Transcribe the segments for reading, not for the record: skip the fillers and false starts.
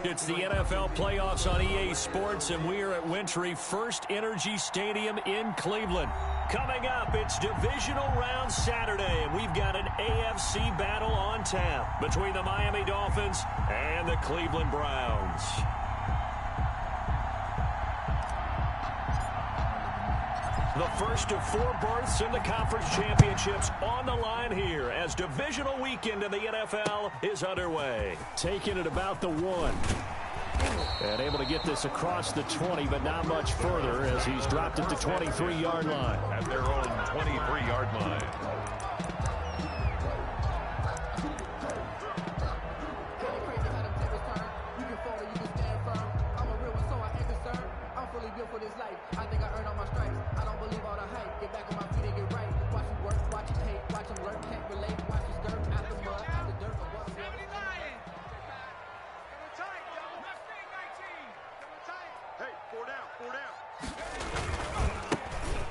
It's the NFL playoffs on EA Sports, and we are at Wintry First Energy Stadium in Cleveland. Coming up, it's divisional round Saturday, and we've got an AFC battle on tap between the Miami Dolphins and the Cleveland Browns. The first of 4 berths in the conference championships on the line here as divisional weekend in the NFL is underway. Taking it about the 1. And able to get this across the 20, but not much further as he's dropped it to 23-yard line. At their own 23-yard line.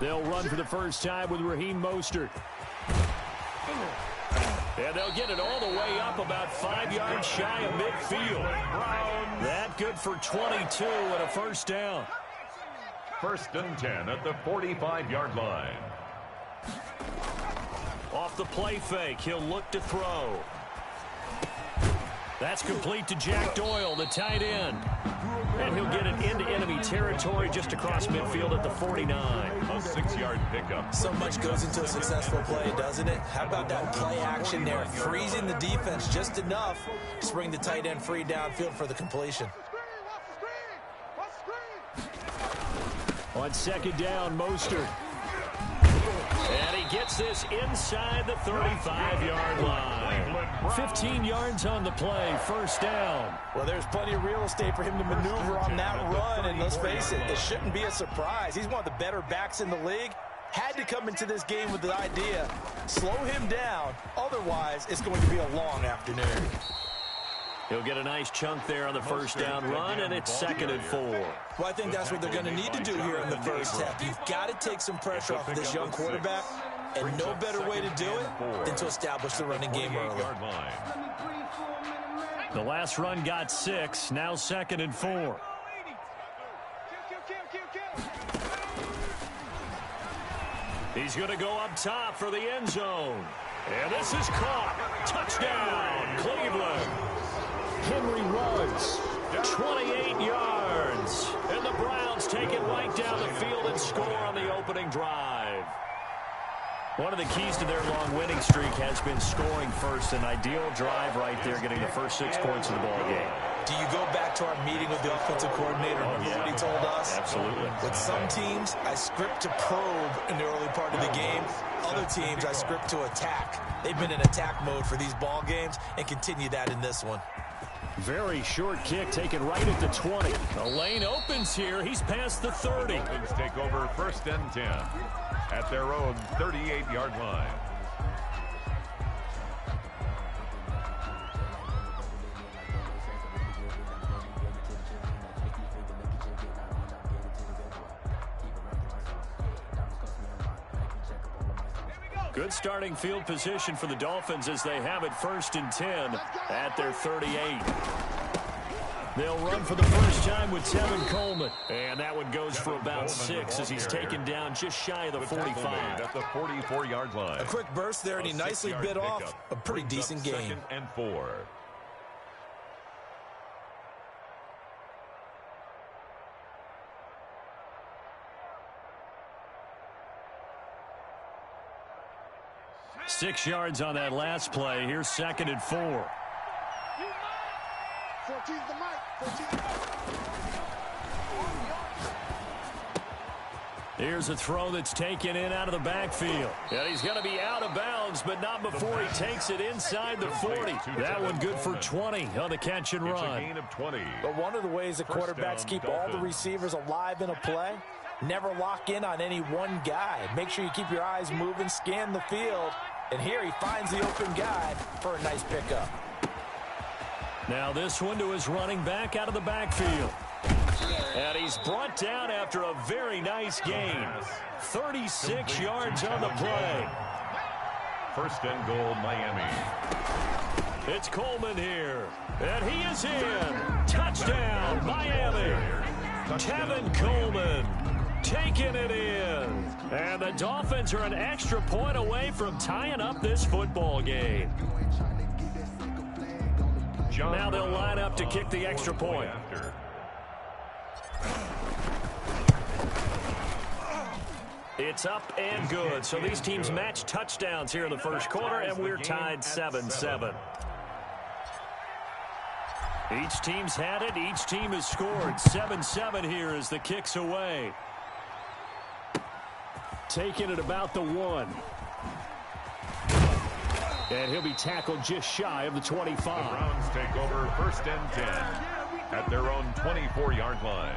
They'll run for the first time with Raheem Mostert. And they'll get it all the way up about 5 yards shy of midfield. That good for 22 and a first down. First and 10 at the 45-yard line. Off the play fake, he'll look to throw. That's complete to Jack Doyle, the tight end. And he'll get it into enemy territory just across midfield at the 49. A 6-yard pickup. So much goes into a successful play, doesn't it? How about that play action there? Freezing the defense just enough to bring the tight end free downfield for the completion. On second down, Mostert. And he gets this inside the 35-yard line. 15 yards on the play, first down. Well, there's plenty of real estate for him to maneuver on that run, and let's face it, it shouldn't be a surprise. He's one of the better backs in the league. Had to come into this game with the idea, slow him down, otherwise it's going to be a long afternoon. He'll get a nice chunk there on the first down run, and it's second and 4. Well, I think that's what they're going to need to do here in the first half. You've got to take some pressure off of this young quarterback, and no better way to do it than to establish the running game early. The last run got 6, now second and 4. He's going to go up top for the end zone. And this is caught. Touchdown, Cleveland. Henry runs 28 yards. And the Browns take it right down the field and score on the opening drive. One of the keys to their long winning streak has been scoring first. An ideal drive right there, getting the first 6 points of the ball game. Do you go back to our meeting with the offensive coordinator? Remember what he told us? Absolutely. With some teams, I script to probe in the early part of the game. Other teams, I script to attack. They've been in attack mode for these ball games and continue that in this one. Very short kick taken right at the 20. The lane opens here. He's past the 30. Dolphins take over first and 10 at their own 38-yard line. Good starting field position for the Dolphins as they have it first and 10 at their 38. They'll run for the first time with Tevin Coleman. And that one goes for about 6 as he's taken down just shy of the 45. At the 44-yard line. A quick burst there, and he nicely bit off a pretty decent game. Second and 4. Six yards on that last play. Here's second and 4. 14's the mic. 14. Here's a throw that's taken in out of the backfield. And he's going to be out of bounds, but not before he takes it inside the 40. That one good for 20 on the catch and run. It's a gain of 20. But one of the ways that quarterbacks keep all the receivers alive in a play, never lock in on any one guy. Make sure you keep your eyes moving, scan the field. And here he finds the open guy for a nice pickup. Now this one to his running back out of the backfield. And he's brought down after a very nice gain. 36 yards on the play. First and goal, Miami. It's Coleman here, and he is in. Touchdown, Miami. Tevin Coleman taking it in. And the Dolphins are an extra point away from tying up this football game. Now they'll line up to kick the extra point. It's up and good. So these teams match touchdowns here in the first quarter, and we're tied 7-7. Each team's had it. Each team has scored. 7-7 here as the kick's away. Taking it about the 1. And he'll be tackled just shy of the 25. The Browns take over first and 10 at their own 24-yard line.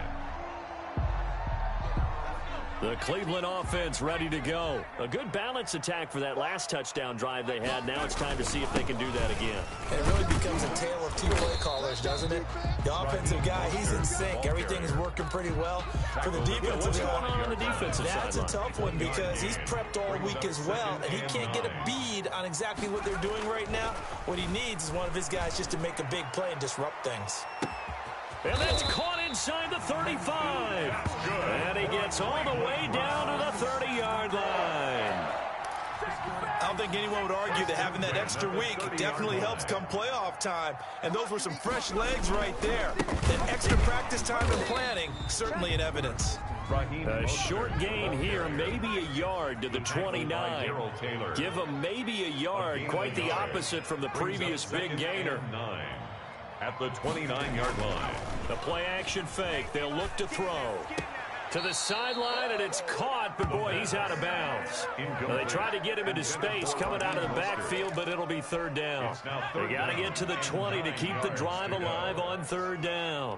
The Cleveland offense ready to go. A good balance attack for that last touchdown drive they had. Now it's time to see if they can do that again. It really becomes a tale of two play callers, doesn't it? The offensive guy, he's in sync. Everything is working pretty well. For the defensive What's guy, going on the defensive side? that's a tough one because he's prepped all week as well, and he can't get a bead on exactly what they're doing right now. What he needs is one of his guys just to make a big play and disrupt things. And that's caught inside the 35. And he gets all the way down to the 30-yard line. I don't think anyone would argue that having that extra week definitely helps come playoff time. And those were some fresh legs right there. That extra practice time and planning, certainly in evidence. A short gain here, maybe a yard to the 29. Give him maybe a yard, quite the opposite from the previous big gainer. At the 29-yard line. The play-action fake. They'll look to throw. To the sideline, and it's caught, but boy, he's out of bounds. They tried to get him into space coming out of the backfield, but it'll be third down. They got to get to the 20 to keep the drive alive on third down.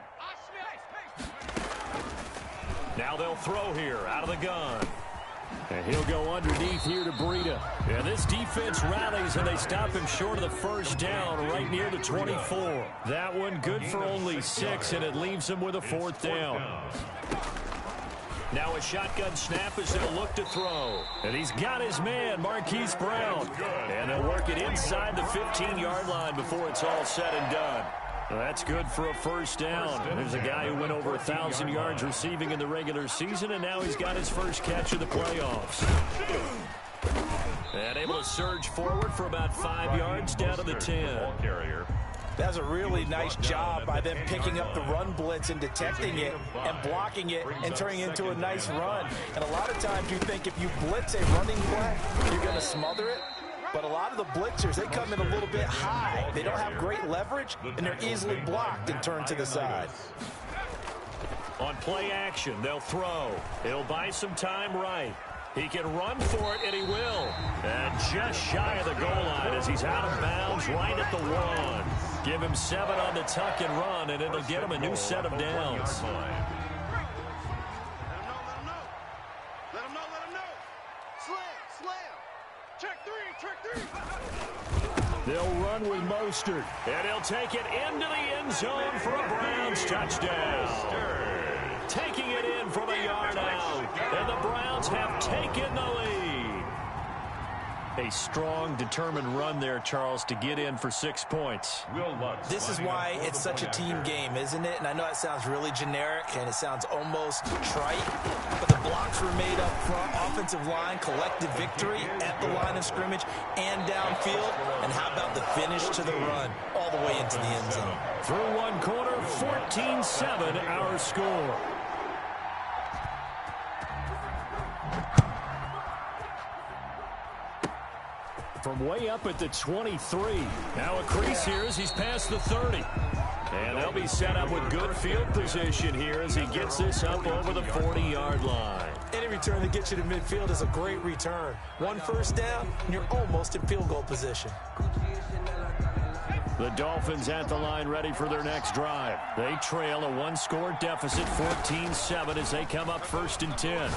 Now they'll throw here out of the gun. And he'll go underneath here to Breida. And this defense rallies, and they stop him short of the first down right near the 24. That one good for only 6, and it leaves him with a fourth down. Now a shotgun snap as they'll look to throw. And he's got his man, Marquise Brown. And they'll work it inside the 15-yard line before it's all said and done. Well, that's good for a first down. There's a guy who went over 1,000 yards receiving in the regular season, and now he's got his first catch of the playoffs. And able to surge forward for about 5 yards down to the 10. That's a really nice job by them picking up the run blitz and detecting it and blocking it and turning it into a nice run. And a lot of times you think if you blitz a running play, you're going to smother it. But a lot of the blitzers, they come in a little bit high. They don't have great leverage, and they're easily blocked and turned to the side. On play action, they'll throw. He'll buy some time right. He can run for it, and he will. And just shy of the goal line as he's out of bounds right at the 1. Give him 7 on the tuck and run, and it'll get him a new set of downs. Let him know. Slam. Check three. They'll run with Mostert, and he'll take it into the end zone for a Browns touchdown. Taking it in from a yard out, and the Browns have taken the lead. A strong, determined run there, Charles, to get in for 6 points. This is why it's such a team game, isn't it? And I know it sounds really generic, and it sounds almost trite, but the blocks were made up front, offensive line, collective victory at the line of scrimmage and downfield. And how about the finish to the run all the way into the end zone? Through one quarter, 14-7 our score. From way up at the 23. Now a crease here as he's past the 30. And they'll be set up with good field position here as he gets this up over the 40-yard line. Any return that gets you to midfield is a great return. One first down, and you're almost in field goal position. The Dolphins at the line ready for their next drive. They trail a one-score deficit, 14-7, as they come up 1st and 10.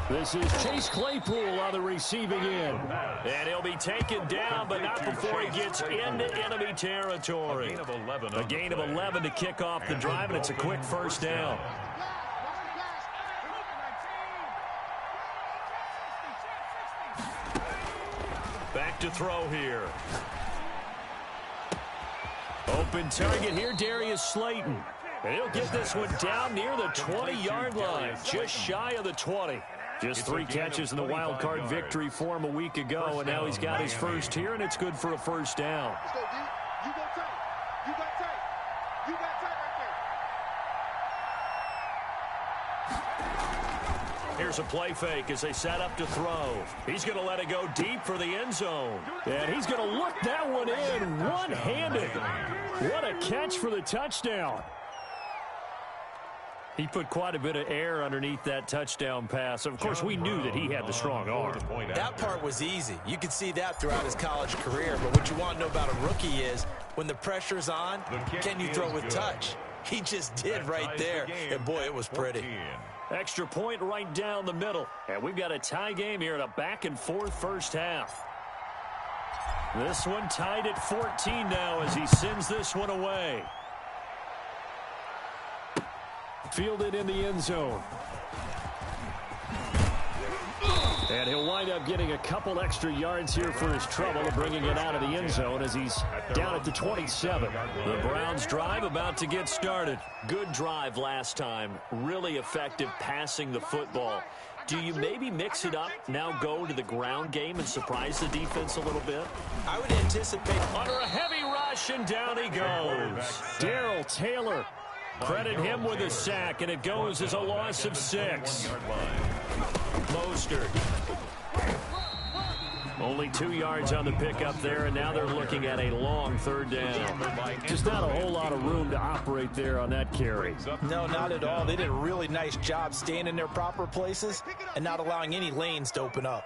This is Chase Claypool on the receiving end. And he'll be taken down, but not before he gets into enemy territory. A gain of 11 to kick off the drive, and it's a quick first down. Back to throw here. Open target here, Darius Slayton. And he'll get this one down near the 20-yard line, just shy of the 20. Just 3 catches in the wild card victory for him a week ago, and now he's got his first here, and it's good for a first down. Let's go, D. You go tight. You got tight. You got tight right there. Here's a play fake as they set up to throw. He's going to let it go deep for the end zone. And he's going to look that one in one-handed. What a catch for the touchdown. He put quite a bit of air underneath that touchdown pass. Of course, we knew that he had the strong arm. That part was easy. You could see that throughout his college career. But what you want to know about a rookie is when the pressure's on, can you throw with touch? He just did right there. And, boy, it was pretty. Extra point right down the middle. And we've got a tie game here in a back-and-forth first half. This one tied at 14 now as he sends this one away. Fielded in the end zone. And he'll wind up getting a couple extra yards here for his trouble of bringing it out of the end zone as he's down at the 27. The Browns drive about to get started. Good drive last time. Really effective passing the football. Do you maybe mix it up, now go to the ground game and surprise the defense a little bit? I would anticipate under a heavy rush, and down he goes. Darrell Taylor. Credit him with a sack, and it goes as a loss of 6. Mostert. Only 2 yards on the pickup there, and now they're looking at a long third down. Just not a whole lot of room to operate there on that carry. No, not at all. They did a really nice job staying in their proper places and not allowing any lanes to open up.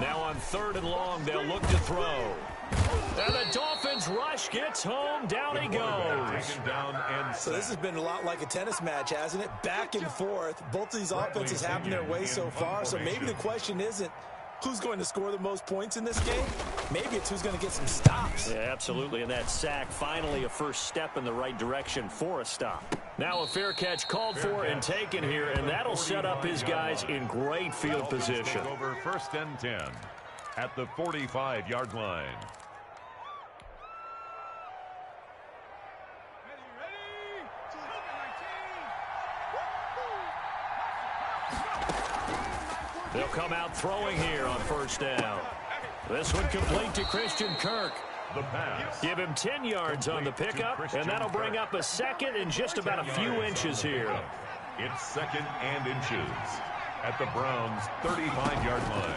Now on 3rd and long, they'll look to throw. And the Dolphins rush gets home. Down he goes. So this has been a lot like a tennis match, hasn't it? Back and forth. Both of these offenses having their way so far. So maybe the question isn't who's going to score the most points in this game. Maybe it's who's going to get some stops. Yeah, absolutely. And that sack, finally a first step in the right direction for a stop. Now a fair catch called for and taken here, and that'll set up his guys in great field position. Over 1st and 10 at the 45-yard line. They'll come out throwing here on 1st down. This one complete to Christian Kirk. The pass. Give him 10 yards on the pickup, and that'll bring up a second and just about a few inches here. It's 2nd and inches at the Browns' 35-yard line.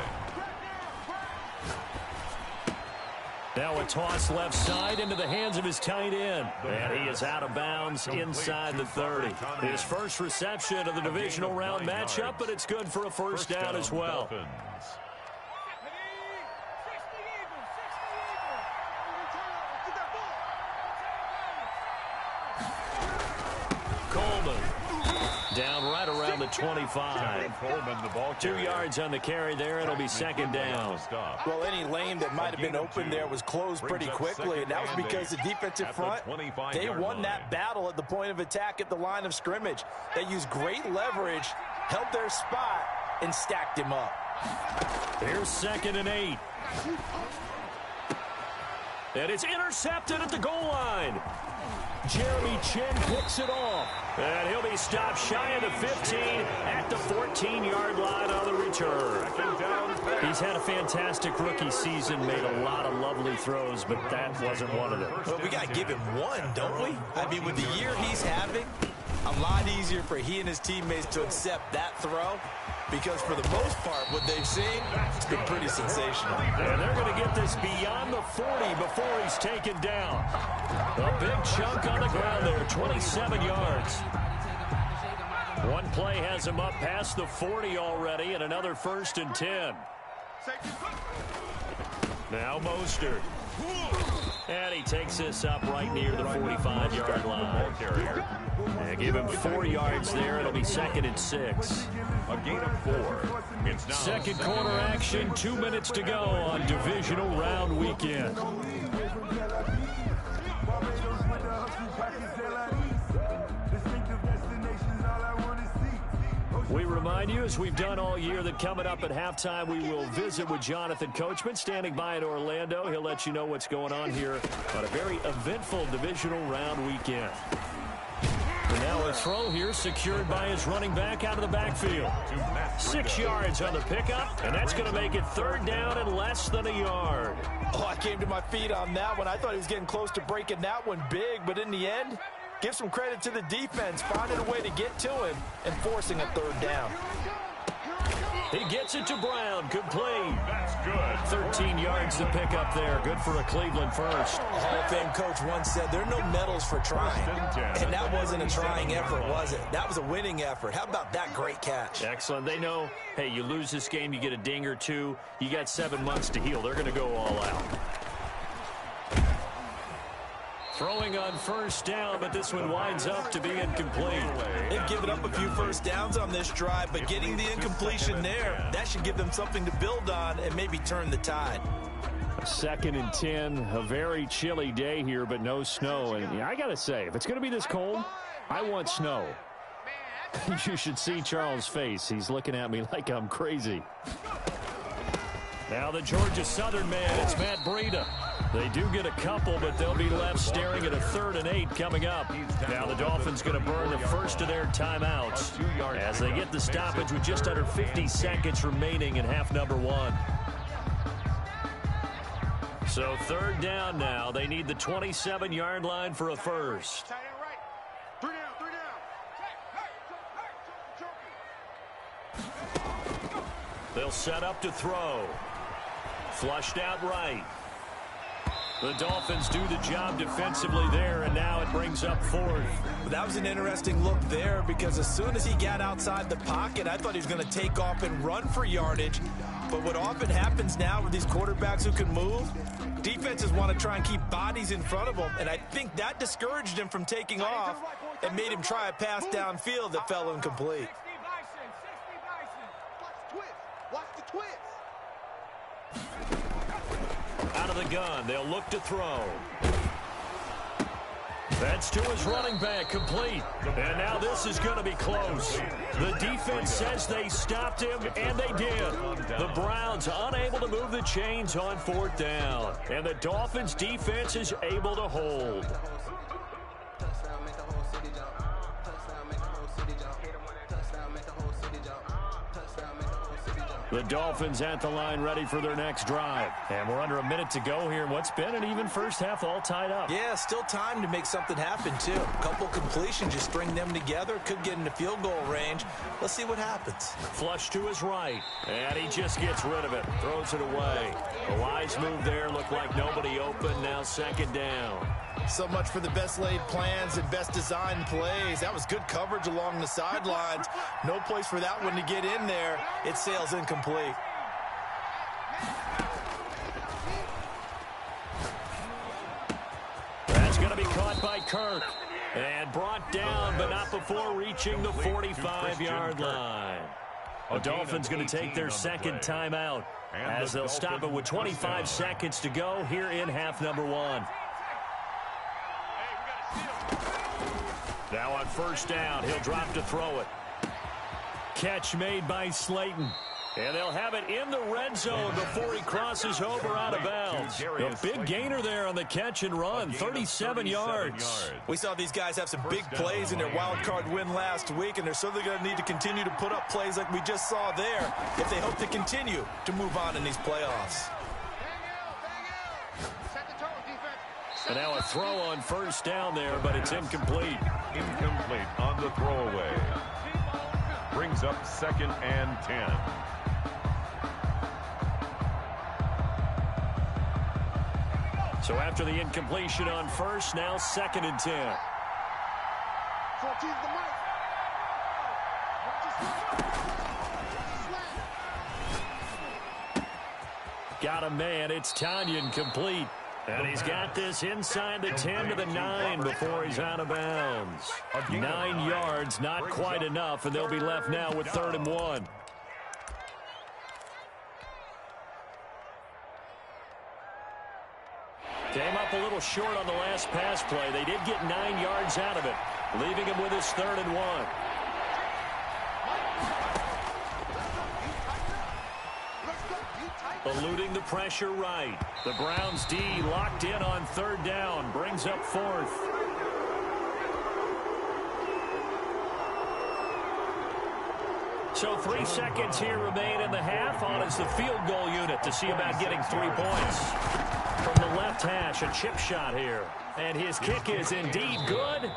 Now a toss left side into the hands of his tight end. And he is out of bounds inside the 30. His first reception of the divisional round matchup, but it's good for a first down as well. Coleman down right around the 25. 2 yards on the carry there. It'll be 2nd down. Well, any lane that might have been open there was closed pretty quickly, and that was because the defensive front, they won that battle at the point of attack at the line of scrimmage. They used great leverage, held their spot, and stacked him up. Here's 2nd and 8. And it's intercepted at the goal line. Jeremy Chin picks it off. And he'll be stopped shy of the 15 at the 14-yard line on the return. He's had a fantastic rookie season, made a lot of lovely throws, but that wasn't one of them. Well, we got to give him one, don't we? I mean, with the year he's having, a lot easier for he and his teammates to accept that throw, because for the most part, what they've seen, it's been pretty sensational. And they're going to get this beyond the 40 before he's taken down. A big chunk on the ground there, 27 yards. One play has him up past the 40 already, and another 1st and 10. Now Mostert. And he takes this up right near the 45-yard line. And give him 4 yards there. It'll be 2nd and 6. A gain of 4. It's now 2nd quarter action, 2 minutes to go on divisional round weekend. We remind you, as we've done all year, that coming up at halftime, we will visit with Jonathan Coachman, standing by in Orlando. He'll let you know what's going on here on a very eventful divisional round weekend. And now a throw here secured by his running back out of the backfield. 6 yards on the pickup, and that's going to make it 3rd down and less than a yard. Oh, I came to my feet on that one. I thought he was getting close to breaking that one big, but in the end, give some credit to the defense, finding a way to get to him and forcing a 3rd down. He gets it to Brown, complete. That's good. 13 yards to pick up there. Good for a Cleveland first. A Hall of Fame coach once said, there are no medals for trying. And that wasn't a trying effort, was it? That was a winning effort. How about that great catch? Excellent. They know, hey, you lose this game, you get a ding or two. You got 7 months to heal. They're going to go all out. Throwing on 1st down, but this one winds up to be incomplete. They've given up a few 1st downs on this drive, but getting the incompletion there, that should give them something to build on and maybe turn the tide. 2nd and 10, a very chilly day here, but no snow. And I got to say, if it's going to be this cold, I want snow. You should see Charles' face. He's looking at me like I'm crazy. Now the Georgia Southern man, it's Matt Breida. They do get a couple, but they'll be left staring at a 3rd and 8 coming up. Now the Dolphins going to burn the first of their timeouts as they get the stoppage with just under 50 seconds remaining in half number 1. So 3rd down now. They need the 27-yard line for a first. They'll set up to throw. Flushed out right. The Dolphins do the job defensively there, and now it brings up 4th. That was an interesting look there because as soon as he got outside the pocket, I thought he was going to take off and run for yardage. But what often happens now with these quarterbacks who can move, defenses want to try and keep bodies in front of them, and I think that discouraged him from taking off and made him try a pass downfield that fell incomplete. Watch the twist. Out of the gun, they'll look to throw. That's to his running back, complete. And now this is going to be close. The defense says they stopped him, and they did. The Browns unable to move the chains on 4th down. And the Dolphins defense is able to hold. The Dolphins at the line ready for their next drive. And we're under a minute to go here in what's been an even first half, all tied up. Yeah, still time to make something happen, too. A couple completions, just string them together. Could get into field goal range. Let's see what happens. Flush to his right. And he just gets rid of it. Throws it away. A wise move there. Looked like nobody open. Now 2nd down. So much for the best laid plans and best designed plays. That was good coverage along the sidelines. No place for that one to get in there. It sails incomplete. That's going to be caught by Kirk. And brought down, but not before reaching the 45-yard line. The Dolphins going to take their 2nd timeout as they'll stop it with 25 seconds to go here in half number 1. Now on 1st down, he'll drop to throw it. Catch made by Slayton. And they'll have it in the red zone before he crosses over out of bounds. A big gainer there on the catch and run, 37 yards. We saw these guys have some big plays in their wild card win last week, and they're certainly going to need to continue to put up plays like we just saw there if they hope to continue to move on in these playoffs. And now a throw on 1st down there, but it's incomplete. Incomplete on the throwaway. Brings up 2nd and 10. So after the incompletion on 1st, now 2nd and 10. Got a man. It's Tanyan, complete. And he's got this inside the 10 to the 9 before he's out of bounds. 9 yards, not quite enough, and they'll be left now with 3rd and 1. Came up a little short on the last pass play. They did get 9 yards out of it, leaving him with his 3rd and 1. Eluding the pressure right. The Browns D locked in on third down. Brings up fourth. So 3 seconds here remain in the half. On is the field goal unit to see about getting 3 points. From the left hash, a chip shot here. And his kick is indeed good.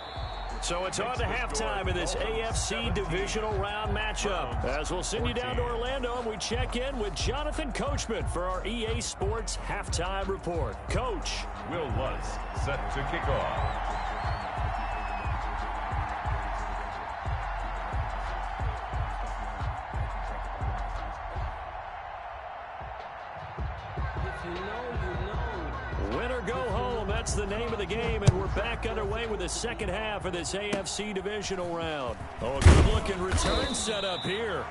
So it's on to halftime in this AFC divisional round matchup. As we'll send you down to Orlando, and we check in with Jonathan Coachman for our EA Sports Halftime Report. Coach. Will Lutz set to kick off. Win or go home, that's the name of the game, and we're back underway with the second half of this AFC divisional round. Oh, a good-looking return setup here.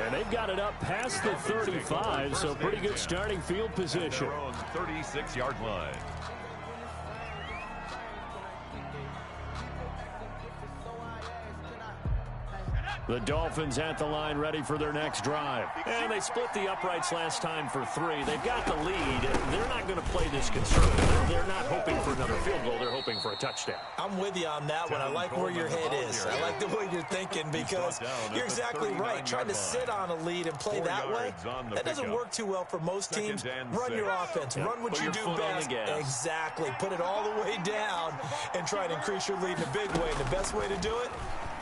And they've got it up past the 35, so pretty good starting field position. Their own 36-yard line. The Dolphins at the line ready for their next drive. And they split the uprights last time for 3. They've got the lead. They're not going to play this conservative. They're not hoping for another field goal. They're hoping for a touchdown. I'm with you on that one. I like where your head is. I like the way you're thinking because you're exactly right. Trying to sit on a lead and play that way, that doesn't work too well for most teams. Run your offense. Run what you do best. Exactly. Put it all the way down and try to increase your lead in a big way. And the best way to do it,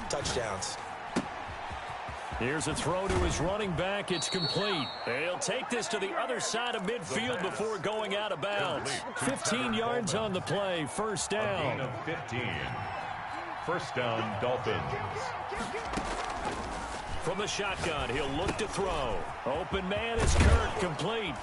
touchdowns. Here's a throw to his running back. It's complete. He'll take this to the other side of midfield before going out of bounds. 15 yards on the play. First down. A gain of 15. First down, Dolphins. From the shotgun, he'll look to throw. Open man is Kirk, complete.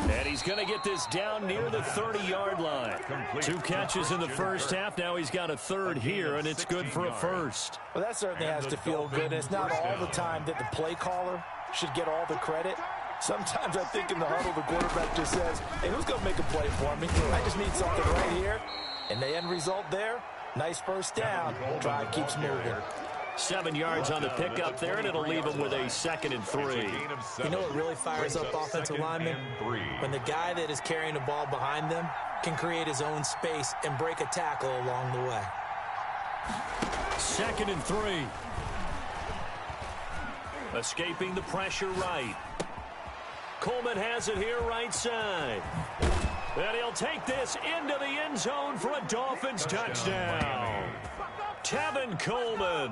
And he's going to get this down near the 30-yard line. 2 catches in the first half. Now he's got a third here, and it's good for a first. Well, that certainly has to feel good. It's not all the time that the play caller should get all the credit. Sometimes I think in the huddle, the quarterback just says, hey, who's going to make a play for me? I just need something right here. And the end result there, nice first down. Drive keeps moving. 7 yards on the pickup there, and it'll leave him with a 2nd and 3. You know what really fires up offensive linemen? When the guy that is carrying the ball behind them can create his own space and break a tackle along the way. 2nd and 3. Escaping the pressure right. Coleman has it here right side. And he'll take this into the end zone for a Dolphins touchdown. Tevin Coleman.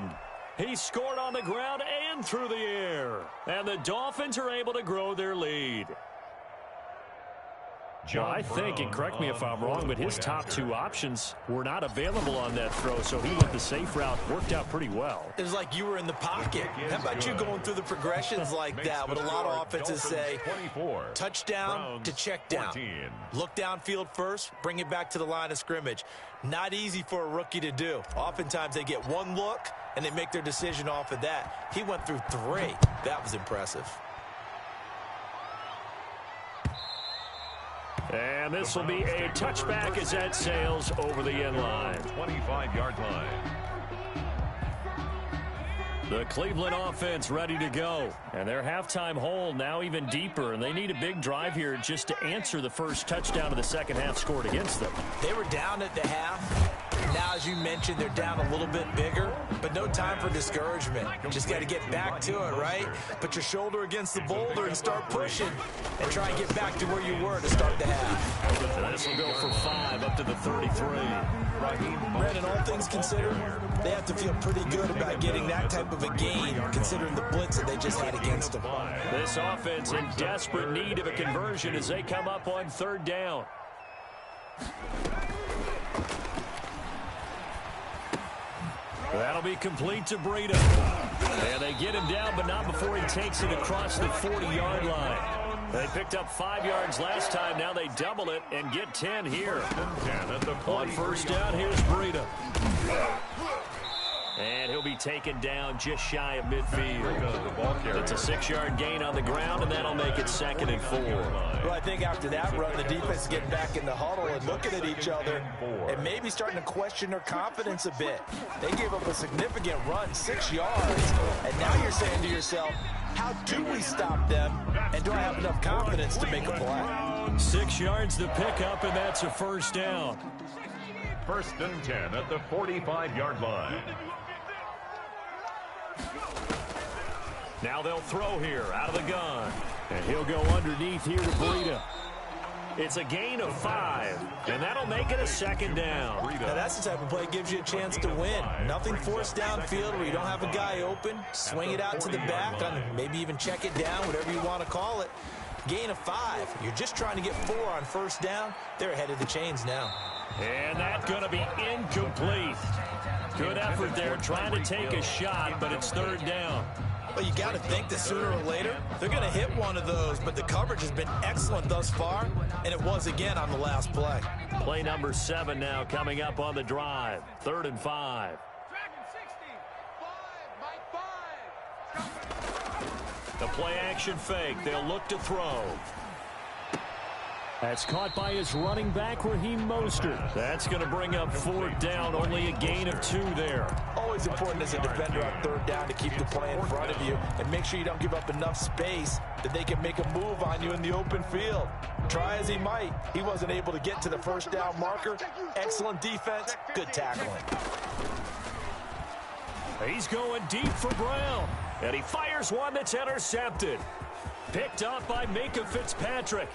He scored on the ground and through the air. And the Dolphins are able to grow their lead. Well, I think, and correct me if I'm wrong, but his top 2 options were not available on that throw, so he went the safe route. Worked out pretty well. It was like you were in the pocket. How about you going through the progressions like that? What a lot of offenses say, touchdown to check down. Look downfield first, bring it back to the line of scrimmage. Not easy for a rookie to do. Oftentimes they get one look, and they make their decision off of that. He went through 3. That was impressive. And this will be a touchback as that sails over the end line. 25-yard line. The Cleveland offense ready to go. And their halftime hole now even deeper. And they need a big drive here just to answer the first touchdown of the second half scored against them. They were down at the half. Now, as you mentioned, they're down a little bit bigger, but no time for discouragement. Just got to get back to it, right? Put your shoulder against the boulder and start pushing and try and get back to where you were to start the half. And this will go for 5 up to the 33. Brandon, all things considered, they have to feel pretty good about getting that type of a gain, considering the blitz that they just had against them. This offense in desperate need of a conversion as they come up on third down. That'll be complete to Breida. And they get him down, but not before he takes it across the 40-yard line. They picked up 5 yards last time. Now they double it and get 10 here. On first down, here's Breida. And he'll be taken down just shy of midfield. It's a 6-yard gain on the ground, and that'll make it 2nd and 4. Well, I think after that run, the defense is getting back in the huddle and looking at each other and maybe starting to question their confidence a bit. They gave up a significant run, 6 yards, and now you're saying to yourself, how do we stop them, and do I have enough confidence to make a play? 6 yards to pick up, and that's a 1st down. 1st and 10 at the 45-yard line. Now they'll throw here out of the gun. And he'll go underneath here to Breida. It's a gain of 5, and that'll make it a 2nd down. Now that's the type of play that gives you a chance to win. Nothing forced downfield where you don't have a guy open. Swing it out to the back, maybe even check it down, whatever you want to call it. Gain of 5. You're just trying to get 4 on 1st down. They're ahead of the chains now. And that's going to be incomplete. Good effort there trying to take a shot, but it's 3rd down. Well, you got to think that sooner or later they're going to hit one of those, but the coverage has been excellent thus far, and it was again on the last play. Play number 7 now coming up on the drive. 3rd and 5. The play action fake. They'll look to throw. That's caught by his running back, Raheem Mostert. That's going to bring up 4th down, only a gain of 2 there. Always important as a defender on 3rd down to keep the play in front of you and make sure you don't give up enough space that they can make a move on you in the open field. Try as he might, he wasn't able to get to the 1st down marker. Excellent defense, good tackling. He's going deep for Brown, and he fires one that's intercepted. Picked up by Micah Fitzpatrick.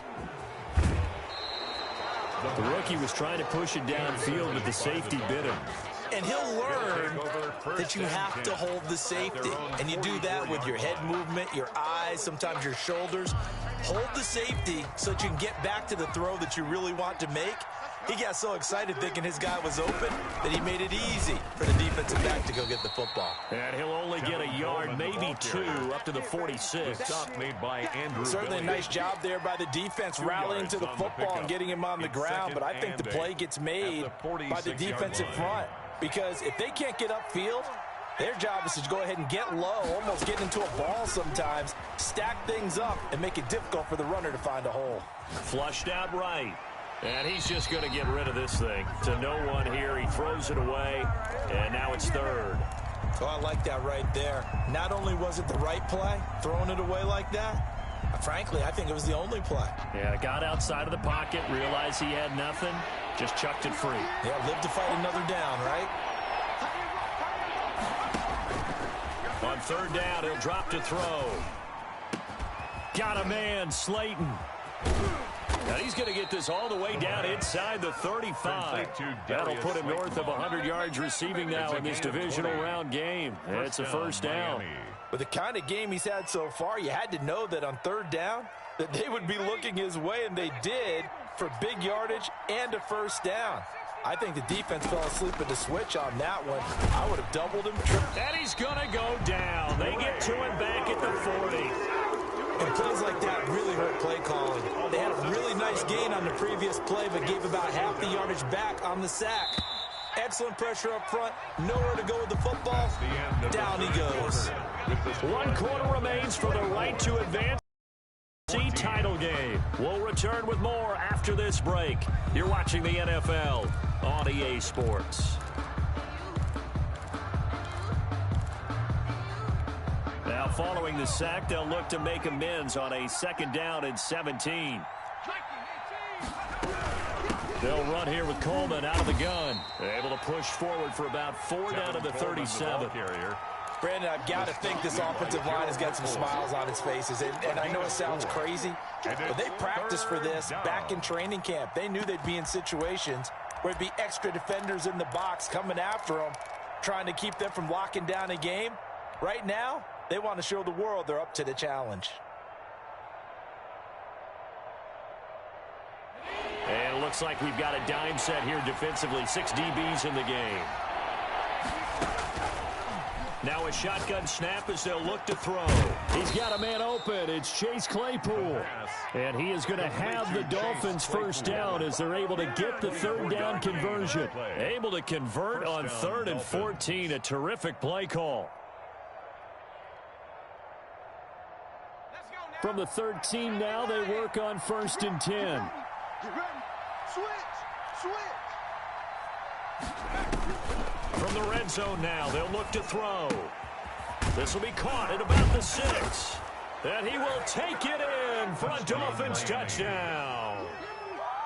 The rookie was trying to push it downfield, but the safety bit him. And he'll learn that you have to hold the safety. And you do that with your head movement, your eyes, sometimes your shoulders. Hold the safety so that you can get back to the throw that you really want to make. He got so excited thinking his guy was open that he made it easy for the defensive back to go get the football. And he'll only get a yard, maybe 2, up to the 46. Stop made by Andrew. Certainly a nice job there by the defense rallying to the football and getting him on the ground. But I think the play gets made by the defensive front. Because if they can't get upfield, their job is to go ahead and get low, almost get into a ball sometimes, stack things up, and make it difficult for the runner to find a hole. Flushed out right. And he's just going to get rid of this thing. To no one here. He throws it away, and now it's 3rd. Oh, I like that right there. Not only was it the right play, throwing it away like that, frankly, I think it was the only play. Yeah, got outside of the pocket, realized he had nothing, just chucked it free. Yeah, live to fight another down, right? On 3rd down, he'll drop to throw. Got a man, Slayton. Now he's going to get this all the way down inside the 35. That'll put him north of 100 yards receiving now in this divisional round game. It's a 1st down. With the kind of game he's had so far, you had to know that on 3rd down that they would be looking his way, and they did, for big yardage and a 1st down. I think the defense fell asleep at the switch on that one. I would have doubled him, tripled. And he's going to go down. They get to him back at the 40. And plays like that really hurt play calling. They had a really nice gain on the previous play, but gave about half the yardage back on the sack. Excellent pressure up front. Nowhere to go with the football. Down he goes. 1 quarter remains for the right to advance. Title game. We'll return with more after this break. You're watching the NFL on EA Sports. Now, following the sack, they'll look to make amends on a 2nd down and 17. They'll run here with Coleman out of the gun. They're able to push forward for about 4 down to the 37. Brandon, I've got to think this offensive line has got some smiles on its faces. And I know it sounds crazy, but they practiced for this back in training camp. They knew they'd be in situations where it'd be extra defenders in the box coming after them, trying to keep them from locking down a game. Right now, they want to show the world they're up to the challenge. And it looks like we've got a dime set here defensively. 6 DBs in the game. Now a shotgun snap as they'll look to throw. He's got a man open. It's Chase Claypool. And he is going to have the Dolphins first down as they're able to get the third down conversion. Able to convert on 3rd and 14. A terrific play call. From the 13 now, they work on 1st and 10. Get ready. Switch. From the red zone now, they'll look to throw. This will be caught at about the 6. And he will take it in for a Dolphins touchdown.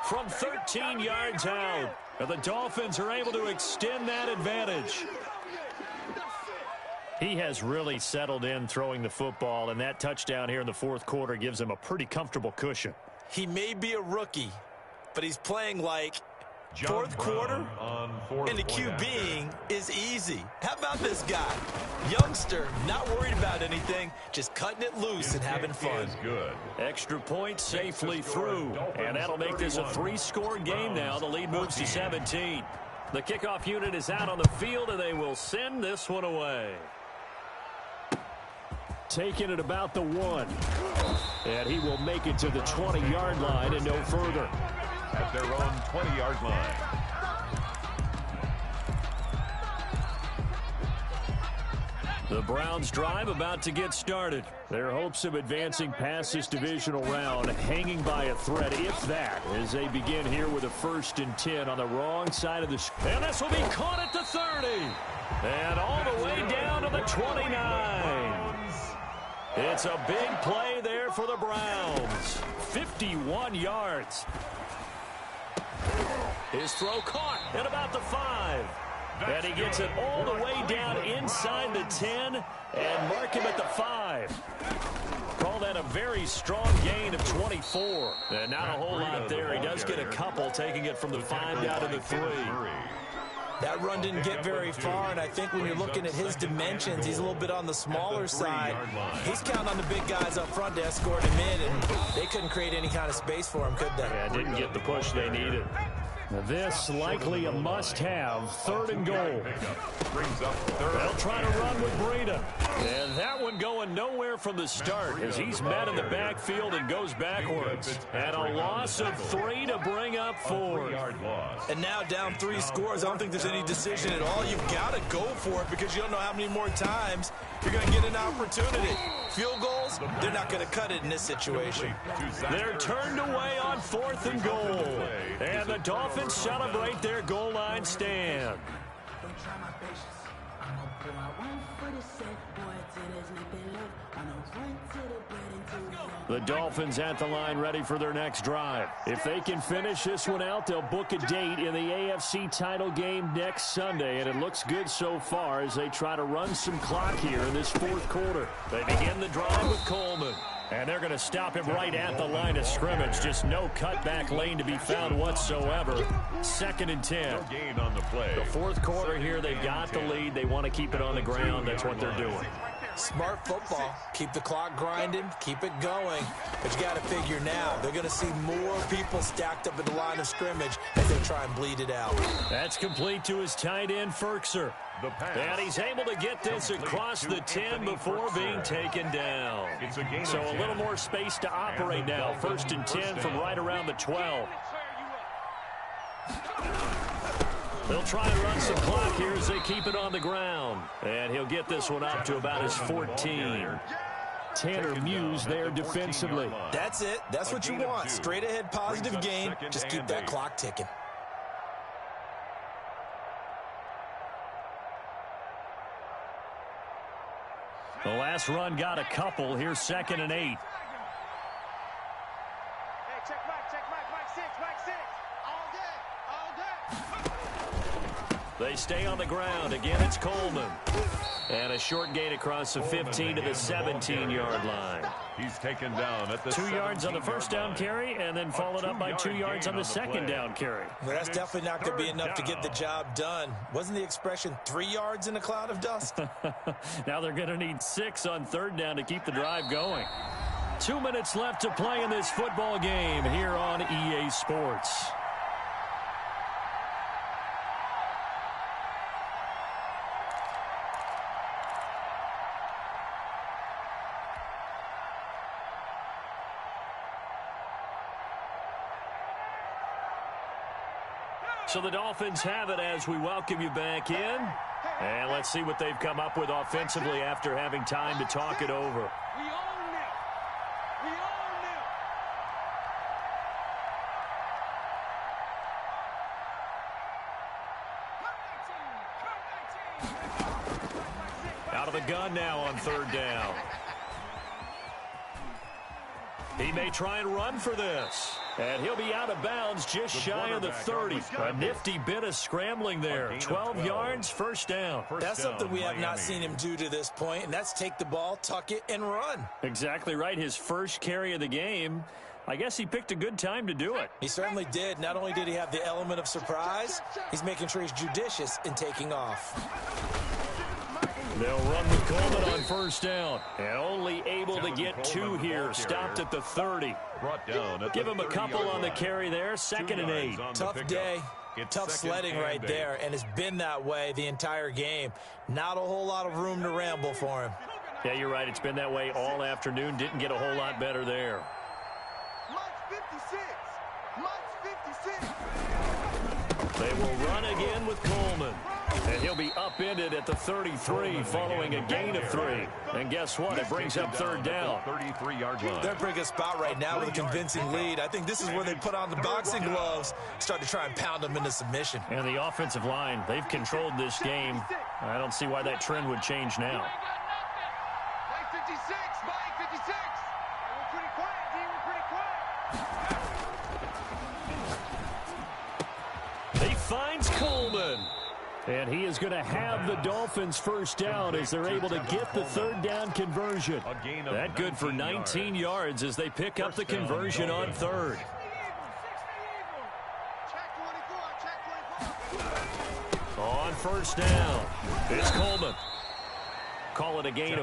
From 13 yards out, and the Dolphins are able to extend that advantage. He has really settled in throwing the football, and that touchdown here in the 4th quarter gives him a pretty comfortable cushion. He may be a rookie, but he's playing like 4th quarter, and the QBing is easy. How about this guy? Youngster, not worried about anything, just cutting it loose and having fun. Good. Extra point safely through, and that'll make this a 3-score game now. The lead moves to 17. The kickoff unit is out on the field, and they will send this one away. Taking it about the 1. And he will make it to the 20-yard line and no further. At their own 20-yard line. The Browns drive about to get started. Their hopes of advancing past this divisional round hanging by a thread, if that, as they begin here with a 1st and 10 on the wrong side of the... And this will be caught at the 30. And all the way down to the 29. It's a big play there for the Browns. 51 yards. His throw caught at about the 5. And he gets it all the way down inside the 10 and mark him at the 5. Call that a very strong gain of 24. And not a whole lot there. He does get a couple, taking it from the 5 down to the 3. That run didn't get very far, and I think when you're looking at his dimensions, he's a little bit on the smaller side. He's counting on the big guys up front to escort him in, and they couldn't create any kind of space for him, could they? Yeah, didn't get the push they needed. This likely a must-have, 3rd and goal. They'll try to run with Breida. And that one going nowhere from the start as he's met in the backfield and goes backwards. And a loss of 3 to bring up 4. And now down 3 scores. I don't think there's any decision at all. You've got to go for it because you don't know how many more times you're going to get an opportunity. Field goals, they're not going to cut it in this situation. They're turned away on 4th and goal. And the Dolphins celebrate their goal line stand. The Dolphins at the line ready for their next drive. If they can finish this one out, they'll book a date in the AFC title game next Sunday, and it looks good so far as they try to run some clock here in this 4th quarter. They begin the drive with Coleman. And they're going to stop him right at the line of scrimmage. Just no cutback lane to be found whatsoever. 2nd and 10. Gain on the play. The 4th quarter here, they've got the lead. They want to keep it on the ground. That's what they're doing. Smart football. Keep the clock grinding. Keep it going. But you got to figure now, they're going to see more people stacked up at the line of scrimmage as they try and bleed it out. That's complete to his tight end, Ferkser. And he's able to get this across the 10 before being taken down. So a little more space to operate now. 1st and 10 from right around the 12. They'll try and run some clock here as they keep it on the ground. And he'll get this one up to about his 14. Tanner Muse there defensively. That's it. That's what you want. Straight ahead positive gain. Just keep that clock ticking. The last run got a couple. Here's 2nd and 8. Hey, check Mike 6, all day. They stay on the ground. Again, it's Coleman. And a short gain across the 15 to the 17-yard line. He's taken down at the 2 yards on the first down carry, and then followed up by 2 yards on the second down carry. Well, that's definitely not going to be enough to get the job done. Wasn't the expression 3 yards in a cloud of dust? Now they're going to need 6 on 3rd down to keep the drive going. 2 minutes left to play in this football game here on EA Sports. So the Dolphins have it as we welcome you back in. And let's see what they've come up with offensively after having time to talk it over. We own them. We own them. Out of the gun now on third down. He may try and run for this. And he'll be out of bounds just shy of the 30. A nifty bit of scrambling there. 12 yards, first down. That's something we have not seen him do to this point, and that's take the ball, tuck it, and run. Exactly right. His first carry of the game. I guess he picked a good time to do it. He certainly did. Not only did he have the element of surprise, he's making sure he's judicious in taking off. They'll run with Coleman on first down. And only able to get 2 here. Stopped at the 30. Give him a couple on the carry there. 2nd and 8. Tough day. Tough sledding right there. And it's been that way the entire game. Not a whole lot of room to ramble for him. Yeah, you're right. It's been that way all afternoon. Didn't get a whole lot better there. March 56. March 56. They will run again with Coleman. And he'll be upended at the 33 following a gain of 3. And guess what? It brings up third down. 33-yard line. They're bringing a spot right now with a convincing lead. I think this is where they put on the boxing gloves, start to try and pound them into submission. And the offensive line, they've controlled this game. I don't see why that trend would change now. Mike 56. Mike 56. We're pretty quiet, D. We're pretty quiet. He finds Coleman. And he is going to have the Dolphins first down as they're able to get the third down conversion. That good for 19 yards as they pick up the conversion on third. On first down, it's Coleman. Call it a gain of